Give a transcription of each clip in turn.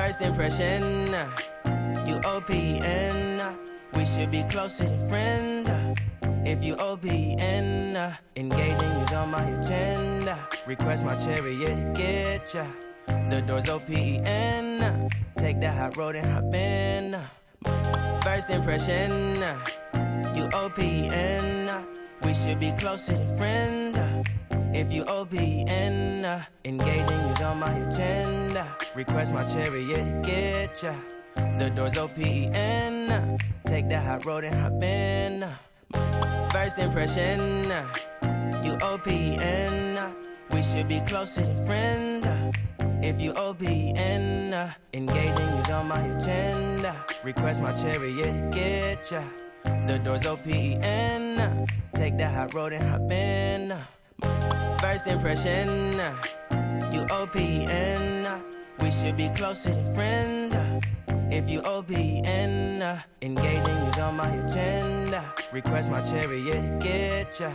First impression, you OPN. We should be closer than friends. If you OPN, engaging you's on my agenda. Request my chariot to get ya. The door's OPN. Take the hot road and hop in. First impression, you OPN. We should be closer than friends. If you OPN, engaging you's on my agenda. Request my chariot to get ya. The door's OPN. Take the hot road and hop in. First impression, you OPN. We should be closer than friends. If you OPN, engaging you's on my agenda. Request my chariot to get ya. The door's OPN. Take the hot road and hop in. First impression, you OPN. We should be closer than friends. If you OPN, engaging you's on my agenda. Request my chariot to get ya.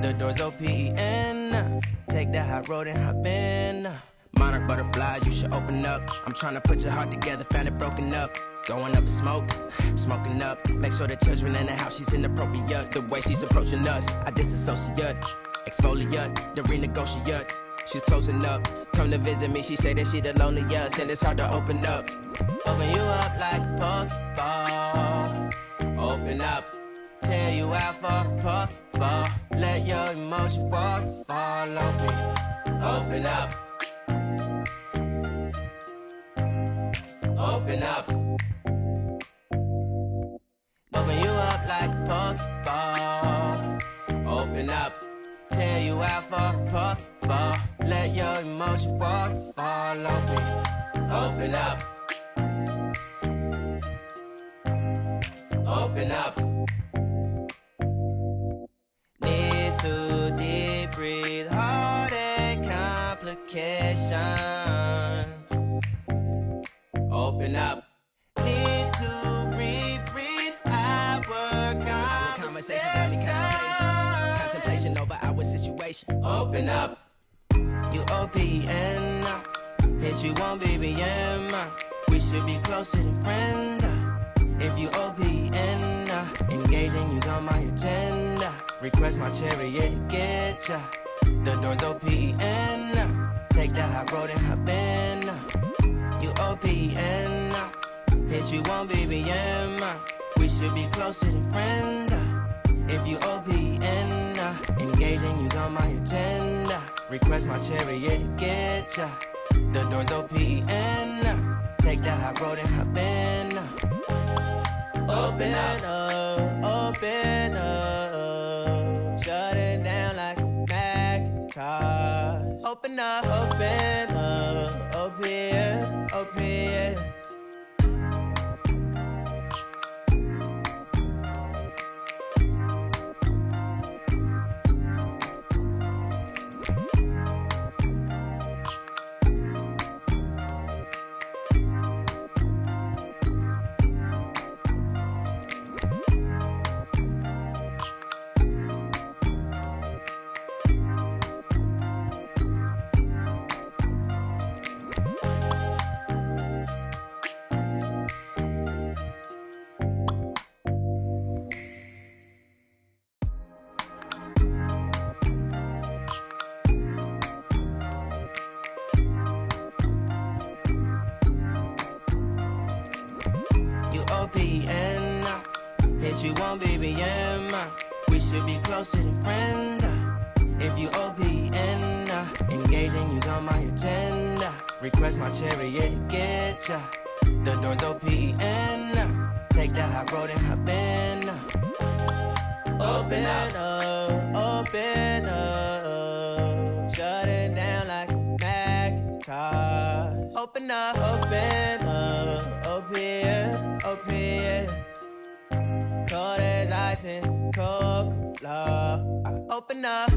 The door's OPN. Take the hot road and hop in. Monarch butterflies, you should open up. I'm trying to put your heart together, found it broken up. Going up in smoke, smoking up. Make sure the children in the house, she's inappropriate. The way she's approaching us, I disassociate. Exfoliate, the renegotiate. She's closing up, come to visit me. She say that she the loneliest, and it's hard to open up. Open you up like a Pokeball. Open up, tear you out for a Pokeball. Let your emotion waterfall on me. Open up. Open up. Open you up like a Pokeball. Open up, tear you out for a Pokeball. Let your emotion waterfall on me. Open up. Open up. Need to deep breathe, heart and complications. Open up. Need to reread our conversation. Got me contemplation over our situation. Open up. You OPN. Hit you on BBM. We should be closer than friends. If you OPN, engaging you's on my agenda. Request my chariot to get ya. The door's OPN. Take the hot road and hop in. You OPN, hit you on BBM. We should be closer than friends. If you OPN, engaging you's on my agenda. Request my chariot to get ya. The door's OPN. Take the hot road and hop in. Open up, open up. Shut it down like a Macintosh. Open up, open up. Open, open. OPN, hit you on BBM. We should be closer than friends. If you OPN, engaging you's on my agenda. Request my chariot to get ya. The door's OPN. Take the hot road and hop in. Open up, open up. Shut it down like a Macintosh. Open up, open up. Open, open. Cold as ice and Coca-Cola. Open up.